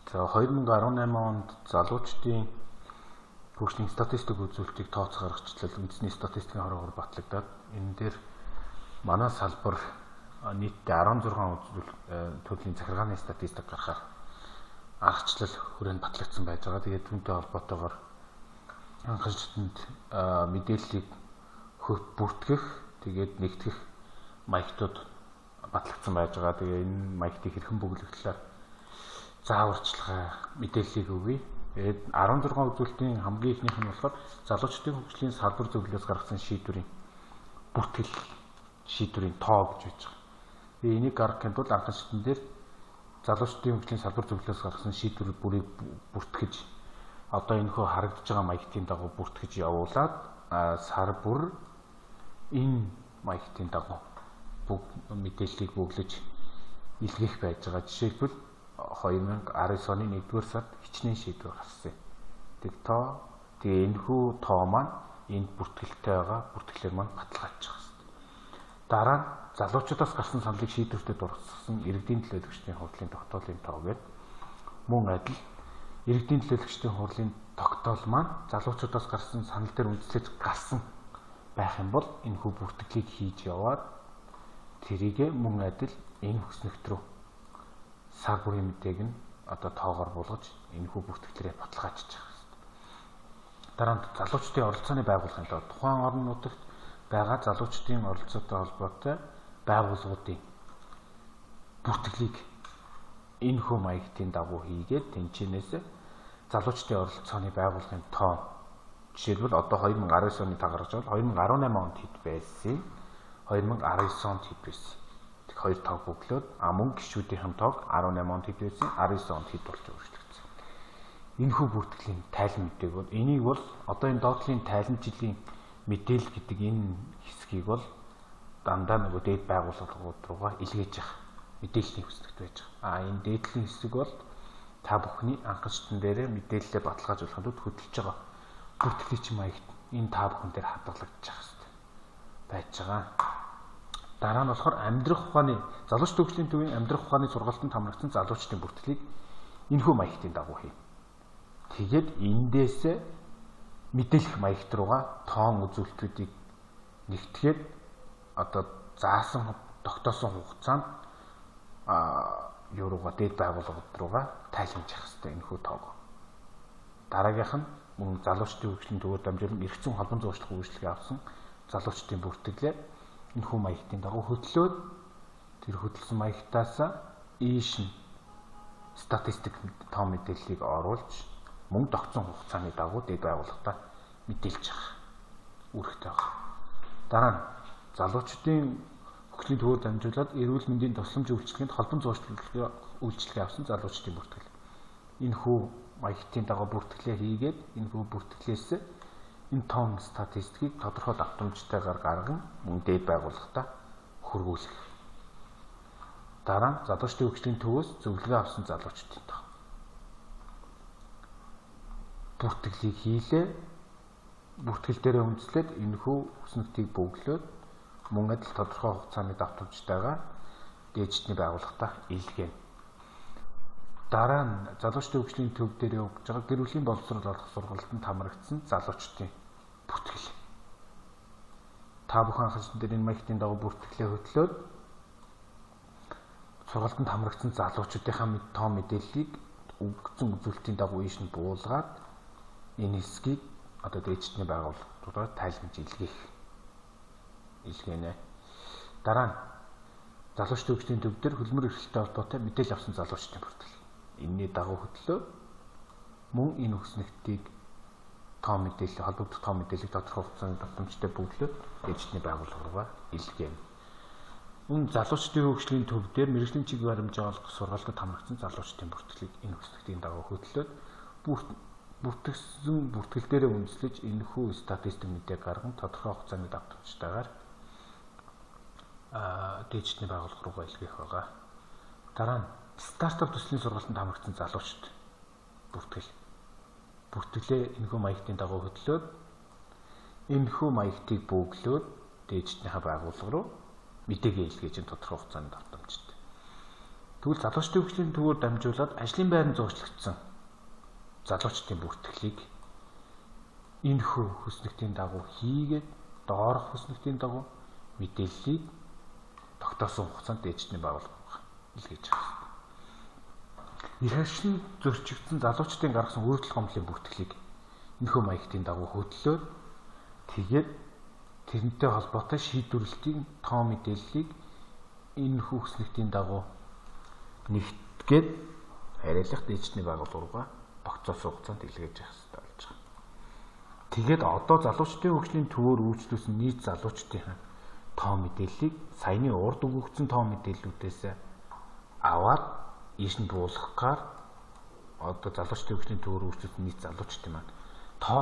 За 2018 онд залуучдын хөгжлийн статистик үзүүлэлтийг тооцоо гаргачлал үндэсний статистикийн хорогоор батлагдаад энэ дээр манай салбар нийтдээ 16 төрлийн захиргааны статистик гаргахаар аргачлал хүрээнд батлагдсан байж байгаа. Тэгээд түүнтэй холбоотойгоор анхаарчданд мэдээллийг бүртгэх, тэгээд нэгтгэх маягтууд батлагдсан байж байгаа. Тэгээ энэ маягтыг хэрхэн бөглөх талаар зааварчилгаа мэдээллийг өгье. Тэгээд 16 үзүүлэлтийн хамгийн ихнийх нь болохоор залуучдын хөгжлийн салбар зөвлөлөөс гаргасан шийдвэрийн бүртгэл шийдвэрийн тоо гэж байж байгаа. Тэгээ энийг гаргахын тулд анхаарчдын дээр залуучдын хөгжлийн салбар зөвлөлөөс гаргасан шийдвэр бүрийг бүртгэж одоо энэхүү харагдаж байгаа маягтын дагуу бүртгэж явуулаад сар бүр энэ маягтын дагуу бүх мэдээллийг бөглөж илгээх байж байгаа. Жишээлбэл 2019 оны 1-р сард хичнээн шийдвэр гарсан. Тэгээ энэхүү тоо маань энд бүртгэлтэй байгаа. Бүртгэлээр маань баталгаажж байгаа юм. Дараа нь залуучуудаас гарсан саналыг шийдвэртээ дургасгасан иргэдийн төлөөлөгчдийн хурлын тогтоолын тоо гэдэг мөн адил иргэдийн төлөөлөгчдийн хурлын тогтоол маань залуучуудаас гарсан санал дээр үндэслэж гарсан байх юм бол энэхүү бүртгэлийг хийж яваад тэрийг мөн адил энэ хүснэгт рүү сар бүрийн мэдээг нь одоо тоогоор буулгаж энэхүү бүртгэлээрээ баталгаажиж байгаа юм. Дараа нь залуучдын оролцооны байгууллагын тоо тухайн орон нутагт байгаа залуучдын оролцоотой холбоотой байгууллагуудын бүртгэлийг энэхүү маягтын дагуу хийгээд тэнцэнээс залуучдын оролцооны байгууллагын тоо жишээлбэл одоо 2019 оны таа гаргаж байгаа 2018 онд хэд байсан 2019 онд хэд байсан хоёр тоог бөглөөд мөн гишүүдийн тоог 18 онд хэд байсан 19 онд хэд болж өөрчлөгдсөн. Энэхүү бүртгэлийн тайлан мэдээг бол энийг бол одоо энэ доотлын тайламжлалын мэдээлэл гэдэг энэ хэсгийг бол дандаа нөгөө дээд байгууллагууд руугаа илгээж явах мэдээллийн хүснэгт байж байгаа. Энэ дээдлийн хэсэг бол та бүхний анхаарчдын дээрээ мэдээлэлээ баталгаажуулахын тулд хөдөлж байгаа бүртгэлийн маягт энэ та бүхэн дээр хадгалагдчих хэвээр байж байгаа. Дараа нь болохоор амьдрах ухааны залуучдын хөгжлийн төвийн амьдрах ухааны сургалтанд хамрагдсан залуучдын бүртгэлийг энэхүү маягтын дагуу хийнэ. Тэгээд эндээс мэдээлэх маягт руугаа тоон үзүүлэлтүүдийг нэгтгээд одоо заасан тогтоосон хугацаанд юуруугаа дээд байгууллагууд руугаа тайлбарлах хэрэгтэй энэхүү тоог. Дараагийнх нь мөн залуучдын хөгжлийн төвөөр дамжуулан эрх зүйн холбон зуршлах үйлчлэгээ авсан залуучдын бүртгэлээ энэхүү маягтын дагуу хөтлөөд тэр хөтлсөн маягтаас ийш нь статистик тоо мэдээллийг оруулж мөн тогтсон хугацааны дагуу дээд байгууллагатаа мэдээлж байгаа үүрэгтэй байна. Дараа нь залуучдын хөгжлийн төвөөр дамжуулаад эрүүл мэндийн тусламж үйлчилгээнд холбон үйлчлэгээ авсан залуучдын бүртгэл. Энэхүү маягтын дагуу бүртгэлээ хийгээд энэхүү бүртгэлээс энэ тоон статистикийг тодорхой давтамжтайгаар гарган мөн дээд байгууллагатаа хөрвүүлэх. Дараа нь залуучдын хөгжлийн төвөөс зөвлөгөө авсан залуучдын тоо. Бүртгэлийг хийлээ. Бүртгэл дээрээ үндэслээд энэхүү хүснэгтийг бөглөөд мөн адил тодорхой хугацааны давтамжтайгаар дээдчдний байгууллагатаа илгээнэ. Дараа нь залуучдын хөгжлийн төв дээр явж байгаа гэр бүлийн боловсрол олох сургалтанд хамрагдсан залуучдын бүртгэл. Та бүхэн анхаарсан дээр энэ маягтын дагуу бүртгэлээ хөтлөөд сургалтанд хамрагдсан залуучуудынхаа тоо мэдээллийг өгсөн үзүүлэлтийн дагуу ийш нь буулгаад энэ хэсгийг одоо дээдчдний байгууллагуудаар тайлбарж илгээнэ. Дараа нь залуучдын хөгжлийн төв дээр хөлмөр эрхлэлтэй холбоотой мэдээлэл авсан залуучдын бүртгэл. Энэний дагуу хөтлөө мөн энэ хүснэгтийг тоо мэдээлэл холбогдох тоо мэдээллийг тодорхой хугацааны давтамжтай бөглөөд дээдчдний байгууллага руугаа илгээнэ. Мөн залуучдын хөгжлийн төв дээр мэргэжлийн чиг баримжаа олгох сургалтад хамрагдсан залуучдын бүртгэлийг энэ хүснэгтийн дагуу хөтлөөд бүртгэсэн бүртгэл дээрээ үндэслэж энэхүү статистик мэдээг гарган тодорхой хугацааны давтамжтайгаар дээдчдний байгууллага руугаа илгээх байгаа. Дараа нь стартап төслийн сургалтанд хамрагдсан залуучд бүртгэлээ энэхүү маягтын дагуу хөтлөөд энэхүү маягтыг бөглөөд дээдчднийхээ байгууллага руу мэдээгээ илгээж тодорхой хугацаанд давтамжтай. Тэгвэл залуучдын хөгжлийн төвөөр дамжуулаад ажлын байранд зурчлагдсан залуучдын бүртгэлийг энэхүү хүснэгтийн дагуу хийгээд доорх хүснэгтийн дагуу мэдээллийг тогтоосон хугацаанд дээдчдийн байгууллага илгээж байгаа. Их ашиг зөрчигдсөн залуучдын гаргасан үйлдэл гомдлын бүртгэлийг энэхүү маягтын дагуу хөтлөөд тэгээд тэрнтэй холбоотой шийдвэрлэлтийн тоо мэдээллийг энэхүү хүснэгтийн дагуу нэгтгээд хариалах дээдчдийн байгууллага тогтоосон хугацаанд илгээж явах хэрэгтэй болж байгаа. Тэгээд одоо залуучдын хөгжлийн төвөөр үйлчлүүлсэн нийт залуучдын тоо мэдээллийг саяны урд өгөгдсөн тоо мэдээллүүдээс аваад ийш нь буулгахаар одоо залуучдын хөгжлийн төвөөр үйлчлүүлсэн нийт залуучдын маань тоо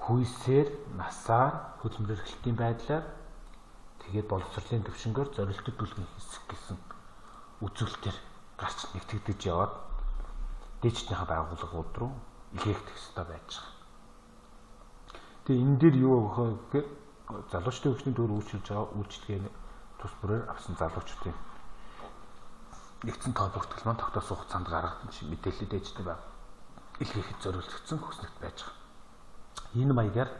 хүйсээр, насаар, хөдөлмөр эрхлэлтийн байдлаар тэгээд боловсролын төвшнгөөр зорилттой бүлгийн хэсэг гэсэн үзүүлэлтээр гарч нэгтгэгдэж яваад дээдчдийн байгууллагууд руу илгээгдэх ёстой байж байгаа. Тэгээ энэ дээр юу өгөх вэ гэхээр залуучдын хөгжлийн төвөөр үйлчилж байгаа үйлчлэгээ тус бүрээр авсан залуучдын нэгдсэн тоо бүртгэл маань тогтоосон хугацаанд гаргадаг мэдээлэл дээдчдийн байг илгээхэд зориулагдсан хүснэгт байж байгаа. Энэ маягаар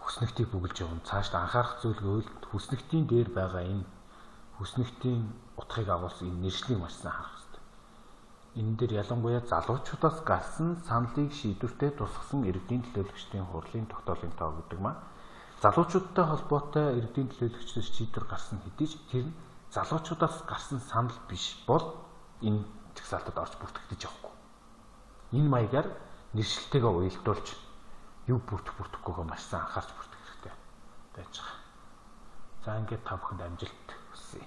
хүснэгтийг бүгэлж явна. Цаашд анхаарах зүйл гэвэл хүснэгтийн дээр байгаа энэ хүснэгтийн утгыг агуулсан энэ нэршлиг маш сайн харах хэрэгтэй. Энэ дээр ялангуяа залуучуудаас гарсан саналыг шийдвэртээ тусгасан иргэдийн төлөөлөгчдийн хурлын тогтоолын тоо гэдэг маань залуучуудтай холбоотой иргэдийн төлөөлөгчдөөс шийдвэр гарсан хэдий ч тэр нь залуучуудаас гарсан санал биш бол энэ жагсаалтад орж бүртгэгдэж явахгүй. Энэ маягаар нэршилтэйгээ уялдуулж юу бүртгэхгүйгээ маш сайн анхаарч бүртгэх хэрэгтэй байж байгаа. За ингээд та бүхэнд амжилт хүсье.